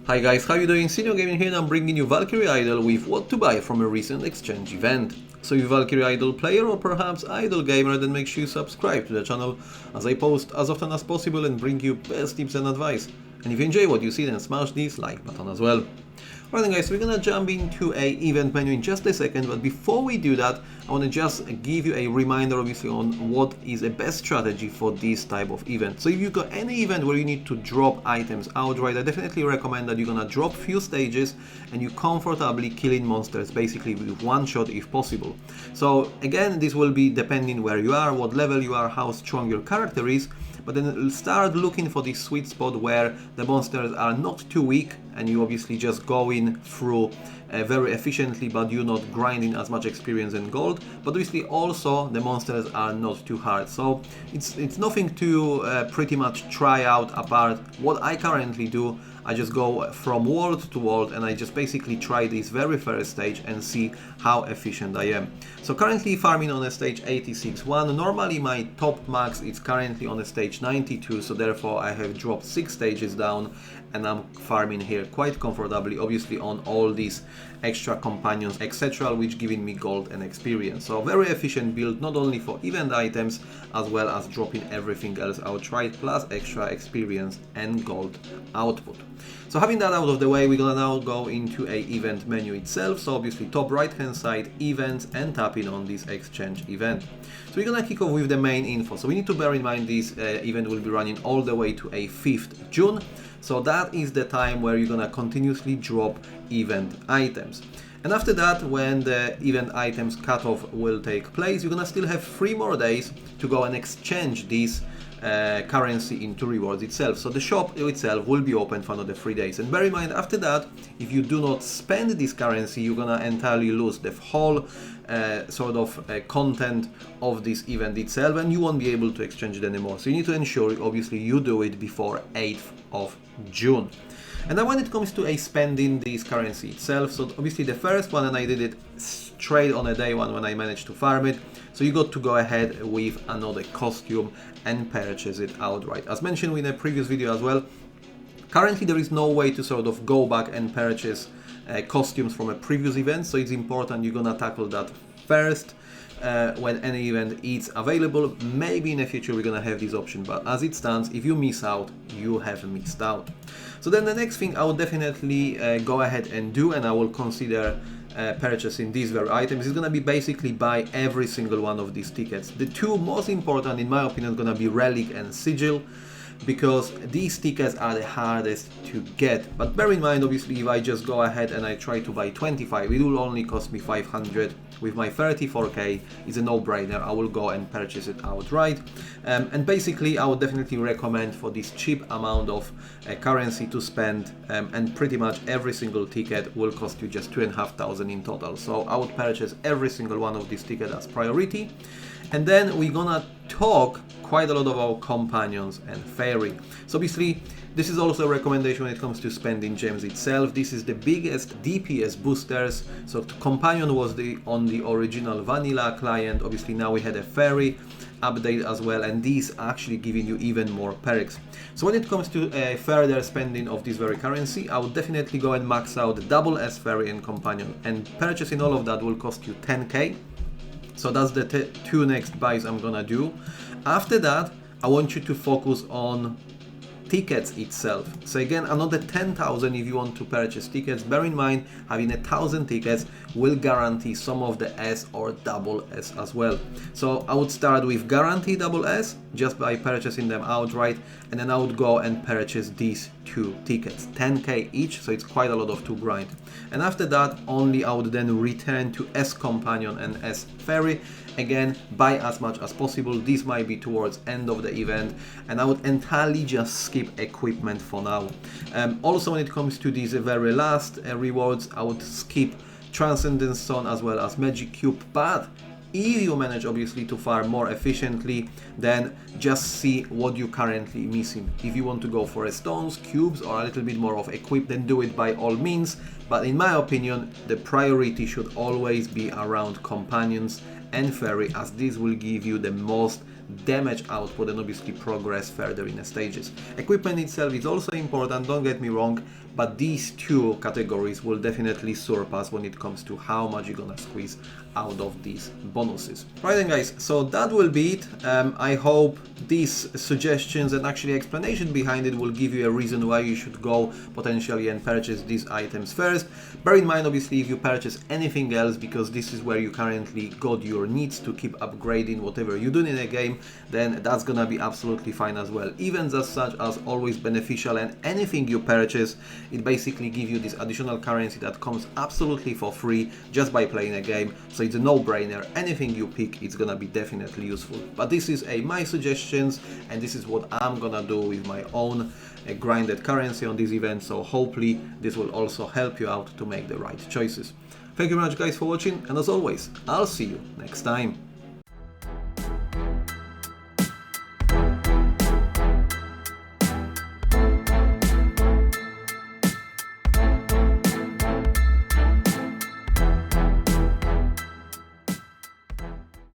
Hi guys, how you doing? Senior Gaming here and I'm bringing you Valkyrie Idol with what to buy from a recent exchange event. So if you're Valkyrie Idol player or perhaps Idol gamer, then make sure you subscribe to the channel as I post as often as possible and bring you best tips and advice. And if you enjoy what you see, then smash this like button as well. Right then guys, we're gonna jump into a event menu in just a second, but before we do that, I wanna just give you a reminder obviously on what is a best strategy for this type of event. So if you've got any event where you need to drop items outright, I definitely recommend that you're gonna drop few stages and you comfortably killing monsters basically with one shot if possible. So again, this will be depending where you are, what level you are, how strong your character is, but then start looking for this sweet spot where the monsters are not too weak and you obviously just going through very efficiently, but you're not grinding as much experience and gold, but obviously also the monsters are not too hard. So it's nothing to pretty much try out apart. What I currently do, I just go from world to world and I just basically try this very first stage and see how efficient I am. So currently farming on a stage 86-1. Normally my top max is currently on a stage 92, so therefore I have dropped 6 stages down and I'm farming here quite comfortably, obviously on all these extra companions, etc., which giving me gold and experience. So very efficient build, not only for event items as well as dropping everything else outright, plus extra experience and gold output. So having that out of the way, we're gonna now go into a event menu itself. So obviously top right hand side, events, and tapping on this exchange event. So we're gonna kick off with the main info. So we need to bear in mind this event will be running all the way to a 5th June. So that is the time where you're gonna continuously drop event items. And after that, when the event items cutoff will take place, you're gonna still have 3 more days to go and exchange these currency into rewards itself. So the shop itself will be open for another 3 days. And bear in mind, after that, if you do not spend this currency, you're gonna entirely lose the whole content of this event itself, and you won't be able to exchange it anymore. So you need to ensure, obviously, you do it before 8th of June. And then when it comes to spending this currency itself, so obviously the first one, and I did it straight on a day one when I managed to farm it, so you got to go ahead with another costume and purchase it outright. As mentioned in a previous video as well, currently there is no way to go back and purchase costumes from a previous event, so it's important you're gonna tackle that first when any event is available. Maybe in the future we're gonna have this option, but as it stands, if you miss out, you have missed out. So then the next thing I will definitely go ahead and do, and I will consider purchasing these very items, is gonna be basically buy every single one of these tickets. The two most important in my opinion is gonna be Relic and Sigil, because these tickets are the hardest to get. But bear in mind, obviously, if I just go ahead and I try to buy 25, it will only cost me 500. With my 34k, it's a no-brainer. I will go and purchase it outright. And basically, I would definitely recommend for this cheap amount of currency to spend, and pretty much every single ticket will cost you just 2,500 in total. So I would purchase every single one of these tickets as priority. And then we're gonna talk quite a lot about companions and fairy. So obviously this is also a recommendation when it comes to spending gems itself. This is the biggest DPS boosters. So companion was on the original vanilla client. Obviously now we had a fairy update as well, and these actually giving you even more perks. So when it comes to further spending of this very currency, I would definitely go and max out double S fairy and companion, and purchasing all of that will cost you 10k. So that's the 2 next buys I'm gonna do. After that, I want you to focus on tickets itself. So again, another 10,000 if you want to purchase tickets. Bear in mind, having 1,000 tickets will guarantee some of the S or double S as well. So I would start with guarantee double S just by purchasing them outright, and then I would go and purchase these 2 tickets, 10k each, so it's quite a lot of to grind. And after that, only I would then return to S companion and S fairy. Again, buy as much as possible. This might be towards end of the event, and I would entirely just skip equipment for now. Also when it comes to these very last rewards, I would skip Transcendence Stone as well as Magic Cube, but if you manage obviously to farm more efficiently, then just see what you're currently missing. If you want to go for stones, cubes, or a little bit more of equip, then do it by all means. But in my opinion, the priority should always be around companions and fairy, as this will give you the most damage output and obviously progress further in the stages. Equipment itself is also important, don't get me wrong, but these two categories will definitely surpass when it comes to how much you're gonna squeeze out of these bonuses. Right then guys, so that will be it. I hope these suggestions and actually explanation behind it will give you a reason why you should go potentially and purchase these items first. Bear in mind obviously if you purchase anything else, because this is where you currently got your needs to keep upgrading whatever you're doing in a game, then that's gonna be absolutely fine as well. Events as such as always beneficial, and anything you purchase, it basically gives you this additional currency that comes absolutely for free just by playing a game. So it's a no-brainer. Anything you pick, it's gonna be definitely useful. But this is my suggestions, and this is what I'm gonna do with my own grinded currency on this event. So hopefully this will also help you out to make the right choices. Thank you very much guys for watching, and as always, I'll see you next time.